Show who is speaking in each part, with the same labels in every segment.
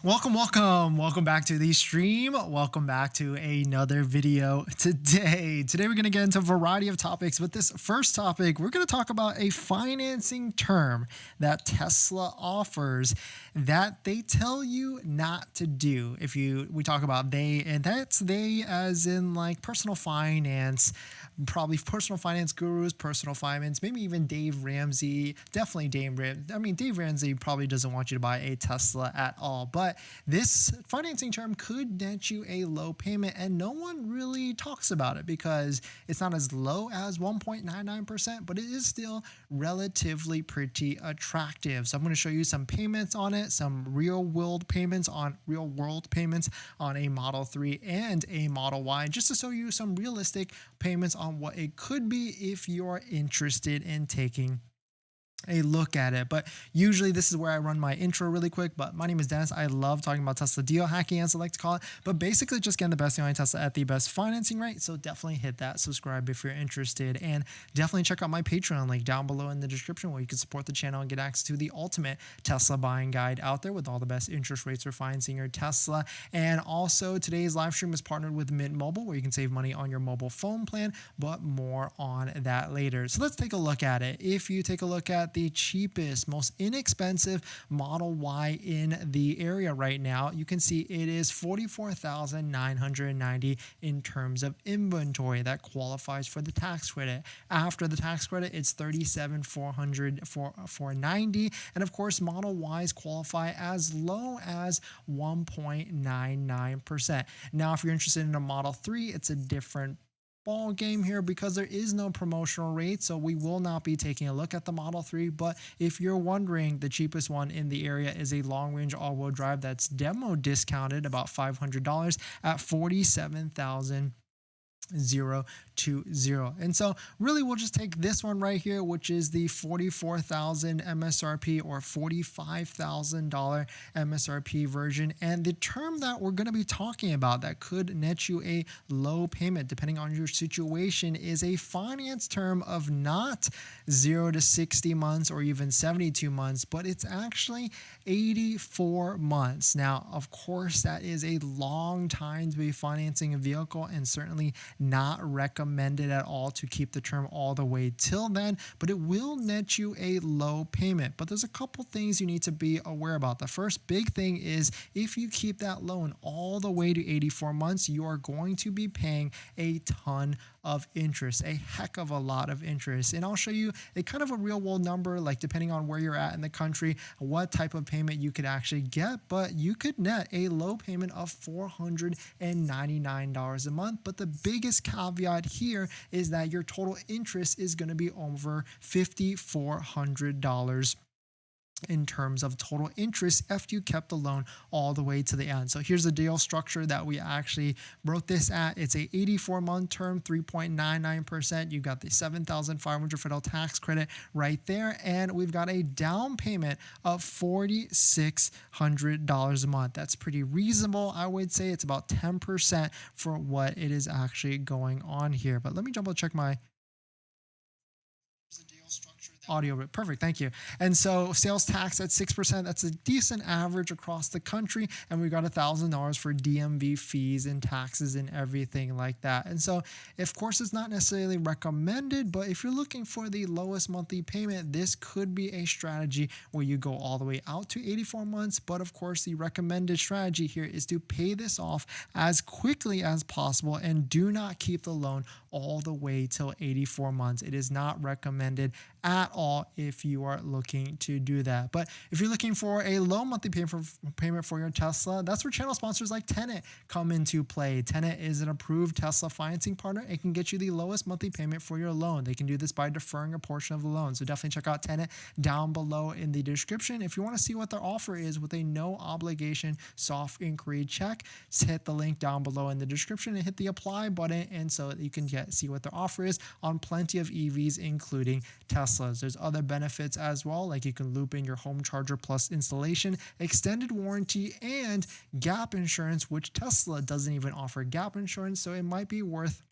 Speaker 1: Welcome back to the stream. Welcome back to another video today. Today we're going to get into a variety of topics, but this first topic, we're going to talk about a financing term that Tesla offers that they tell you not to do. We talk about they, and that's they as in like personal finance, probably personal finance gurus, personal finance, maybe even Dave Ramsey, definitely Dave Ramsey. I mean, Dave Ramsey probably doesn't want you to buy a Tesla at all, but this financing term could net you a low payment, and no one really talks about it because it's not as low as 1.99%, but it is still relatively pretty attractive. So I'm going to show you some payments on it, some real world payments on a Model 3 and a Model Y, just to show you some realistic payments on what it could be if you're interested in taking a look at it. But usually this is where I run my intro really quick. But my name is Dennis. I love talking about Tesla deal hacking, as I like to call it, but basically just getting the best deal on Tesla at the best financing rate. So definitely hit that subscribe if you're interested, and definitely check out my Patreon link down below in the description where you can support the channel and get access to the ultimate Tesla buying guide out there with all the best interest rates for financing your Tesla. And also today's live stream is partnered with Mint Mobile, where you can save money on your mobile phone plan, but more on that later. So let's take a look at it. If you take a look at the cheapest, most inexpensive Model Y in the area right now, you can see it is $44,990 in terms of inventory. That qualifies for the tax credit. After the tax credit, it's $37,490, and of course Model Ys qualify as low as 1.99%. Now if you're interested in a Model 3, it's a different ball game here because there is no promotional rate, so we will not be taking a look at the Model 3. But if you're wondering, the cheapest one in the area is a long-range all-wheel drive that's demo discounted about $500 at $47,020. And so really we'll just take this one right here, which is the $44,000 MSRP or $45,000 MSRP version. And the term that we're going to be talking about that could net you a low payment depending on your situation is a finance term of not 0 to 60 months or even 72 months, but it's actually 84 months. Now, of course, that is a long time to be financing a vehicle, and certainly not recommended at all to keep the term all the way till then, but it will net you a low payment. But there's a couple things you need to be aware about. The first big thing is if you keep that loan all the way to 84 months, you are going to be paying a ton of interest, a heck of a lot of interest. And I'll show you a kind of a real world number, like depending on where you're at in the country, what type of payment you could actually get, but you could net a low payment of $499 a month. But the biggest caveat here is that your total interest is going to be over $5,400 in terms of total interest after you kept the loan all the way to the end. So here's the deal structure that we actually wrote this at. It's a 84-month term, 3.99%. You've got the $7,500 federal tax credit right there, and we've got a down payment of $4,600 a month. That's pretty reasonable. I would say it's about 10% for what it is actually going on here. But let me double check my audio. Perfect. Thank you. And so sales tax at 6%, that's a decent average across the country. And we got $1,000 for DMV fees and taxes and everything like that. And so of course it's not necessarily recommended, but if you're looking for the lowest monthly payment, this could be a strategy where you go all the way out to 84 months. But of course the recommended strategy here is to pay this off as quickly as possible and do not keep the loan all the way till 84 months. It is not recommended at all if you are looking to do that. But if you're looking for a low monthly payment for your Tesla, that's where channel sponsors like Tenet come into play. Tenet is an approved Tesla financing partner. It can get you the lowest monthly payment for your loan. They can do this by deferring a portion of the loan. So definitely check out Tenet down below in the description. If you want to see what their offer is with a no obligation soft inquiry check, just hit the link down below in the description and hit the apply button, and so that you can see what their offer is on plenty of EVs, including Teslas. There's other benefits as well, like you can loop in your home charger plus installation, extended warranty, and gap insurance, which Tesla doesn't even offer gap insurance. So it might be worth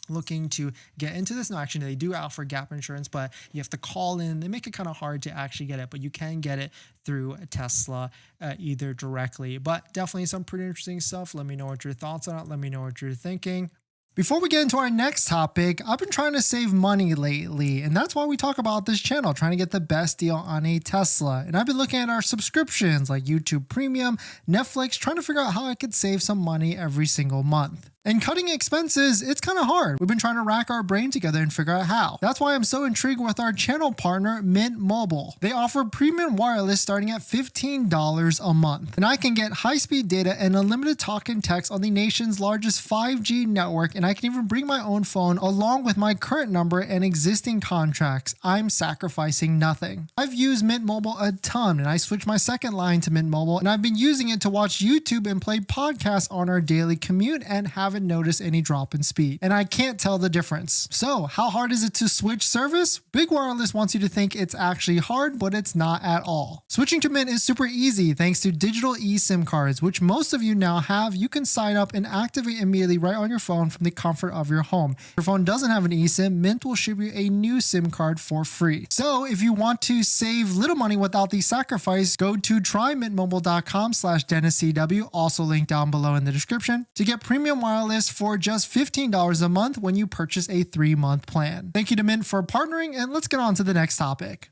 Speaker 1: looking to get into this. No, actually, they do offer gap insurance, but you have to call in. They make it kind of hard to actually get it, but you can get it through Tesla either directly. But definitely some pretty interesting stuff. Let me know what your thoughts on it. Let me know what you're thinking. Before we get into our next topic, I've been trying to save money lately, and that's why we talk about this channel, trying to get the best deal on a Tesla. And I've been looking at our subscriptions like YouTube Premium, Netflix, trying to figure out how I could save some money every single month. And cutting expenses, it's kind of hard. We've been trying to rack our brain together and figure out how. That's why I'm so intrigued with our channel partner, Mint Mobile. They offer premium wireless starting at $15 a month. And I can get high-speed data and unlimited talk and text on the nation's largest 5G network, and I can even bring my own phone along with my current number and existing contracts. I'm sacrificing nothing. I've used Mint Mobile a ton, and I switched my second line to Mint Mobile, and I've been using it to watch YouTube and play podcasts on our daily commute and haven't noticed any drop in speed. And I can't tell the difference. So how hard is it to switch service? Big Wireless wants you to think it's actually hard, but it's not at all. Switching to Mint is super easy thanks to digital eSIM cards, which most of you now have. You can sign up and activate immediately right on your phone from the comfort of your home. If your phone doesn't have an eSIM, Mint will ship you a new SIM card for free. So if you want to save little money without the sacrifice, go to trymintmobile.com/DennisCW, also linked down below in the description, to get premium wireless for just $15 a month when you purchase a 3-month plan. Thank you to Mint for partnering, and let's get on to the next topic.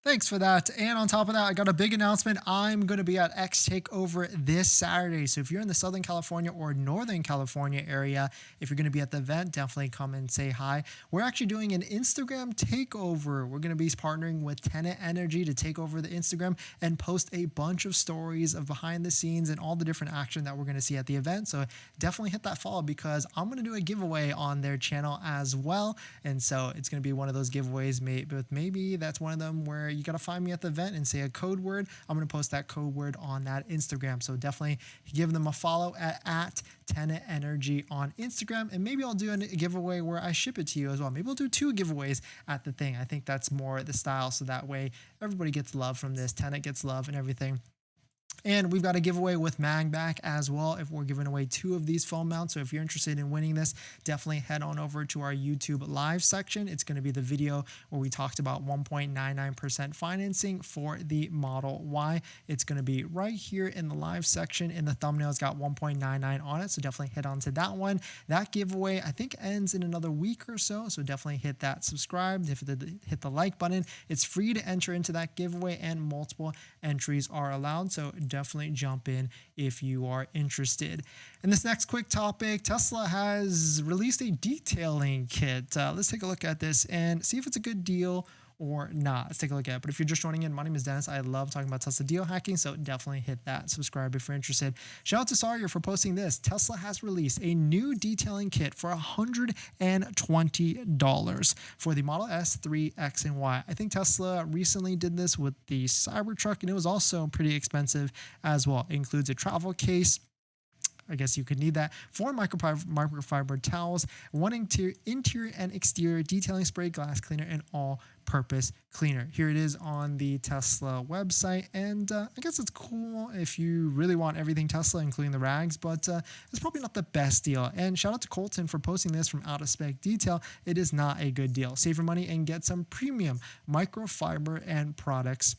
Speaker 1: Thanks for that. And on top of that, I got a big announcement. I'm going to be at X Takeover this Saturday. So if you're in the Southern California or Northern California area, if you're going to be at the event, definitely come and say hi. We're actually doing an Instagram takeover. We're going to be partnering with Tenet Energy to take over the Instagram and post a bunch of stories of behind the scenes and all the different action that we're going to see at the event. So definitely hit that follow because I'm going to do a giveaway on their channel as well. And so it's going to be one of those giveaways, maybe that's one of them where you got to find me at the event and say a code word. I'm going to post that code word on that Instagram. So definitely give them a follow at Tenet Energy on Instagram. And maybe I'll do a giveaway where I ship it to you as well. Maybe we'll do 2 giveaways at the thing. I think that's more the style. So that way everybody gets love from this. Tenet gets love and everything. And we've got a giveaway with MAGBAK as well if we're giving away 2 of these phone mounts. So if you're interested in winning this, definitely head on over to our YouTube live section. It's going to be the video where we talked about 1.99% financing for the Model Y. It's going to be right here in the live section. In the thumbnail, it's got 1.99 on it. So definitely head on to that one. That giveaway, I think, ends in another week or so. So definitely hit that subscribe, hit the like button. It's free to enter into that giveaway and multiple entries are allowed. So definitely jump in if you are interested. And this next quick topic, Tesla has released a detailing kit. Let's take a look at this and see if it's a good deal or not. Let's take a look at it. But if you're just joining in, my name is Dennis. I love talking about Tesla deal hacking, so definitely hit that subscribe if you're interested. Shout out to Sawyer for posting this. Tesla has released a new detailing kit for $120 for the Model S, 3, X, and Y. I think Tesla recently did this with the Cybertruck, and it was also pretty expensive as well. It includes a travel case. I guess you could need that. 4 microfiber towels, 1 interior and exterior detailing spray, glass cleaner, and all-purpose cleaner. Here it is on the Tesla website, and I guess it's cool if you really want everything Tesla, including the rags, but it's probably not the best deal. And shout out to Colton for posting this from Out of Spec Detail. It is not a good deal. Save your money and get some premium microfiber and products,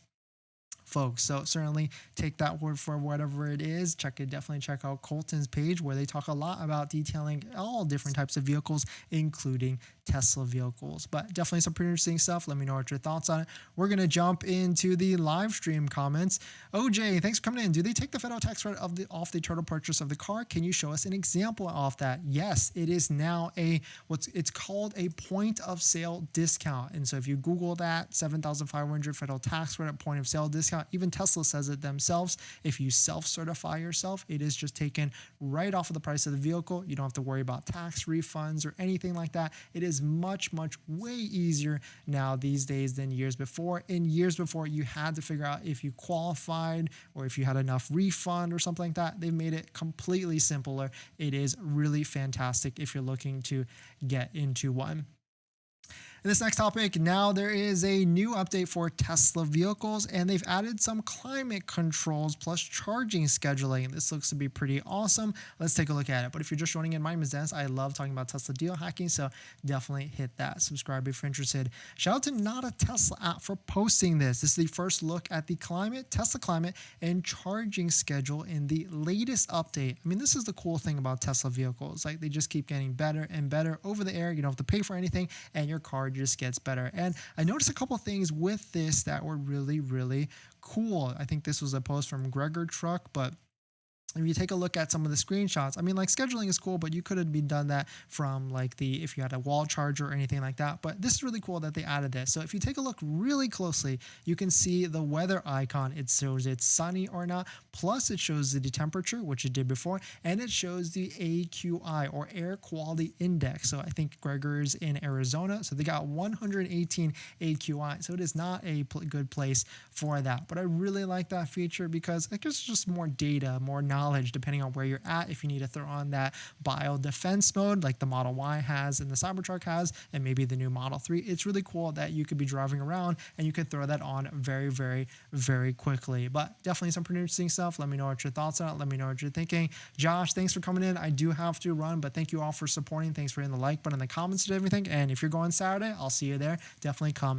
Speaker 1: folks. So certainly take that word for whatever it is. Definitely check out Colton's page where they talk a lot about detailing all different types of vehicles, including Tesla vehicles. But definitely some pretty interesting stuff. Let me know what your thoughts on it. We're going to jump into the live stream comments. OJ, thanks for coming in. Do they take the federal tax credit off the total purchase of the car? Can you show us an example of that? Yes, it is now it's called a point of sale discount. And so if you Google that, 7,500 federal tax credit point of sale discount, even Tesla says it themselves. If you self-certify yourself, it is just taken right off of the price of the vehicle. You don't have to worry about tax refunds or anything like that. It is much, way easier now these days than years before. In years before, you had to figure out if you qualified or if you had enough refund or something like that. They've made it completely simpler. It is really fantastic if you're looking to get into one. In this next topic, now there is a new update for Tesla vehicles, and they've added some climate controls plus charging scheduling. This looks to be pretty awesome. Let's take a look at it. But if you're just joining in, my name is Dennis. I love talking about Tesla deal hacking, so definitely hit that subscribe if you're interested. Shout out to Not a Tesla app for posting this. This is the first look at the Tesla climate and charging schedule in the latest update. I mean, this is the cool thing about Tesla vehicles. Like, they just keep getting better and better over the air. You don't have to pay for anything, and your car just gets better. And I noticed a couple of things with this that were really, really cool. I think this was a post from Gregor Truck, but if you take a look at some of the screenshots, I mean, like, scheduling is cool, but you could have been done that from like if you had a wall charger or anything like that. But this is really cool that they added this. So if you take a look really closely, you can see the weather icon. It shows it's sunny or not. Plus it shows the temperature, which it did before, and it shows the AQI or air quality index. So I think Gregor's in Arizona. So they got 118 AQI. So it is not a good place for that. But I really like that feature because it gives just more data, more knowledge, depending on where you're at. If you need to throw on that bio defense mode like the Model Y has and the Cybertruck has, and maybe the new Model 3, it's really cool that you could be driving around and you can throw that on very, very, very quickly. But definitely some pretty interesting stuff. Let me know what your thoughts are. Let me know what you're thinking. Josh, thanks for coming in. I do have to run, but thank you all for supporting. Thanks for hitting the like button in the comments and everything. And if you're going Saturday, I'll see you there. Definitely come.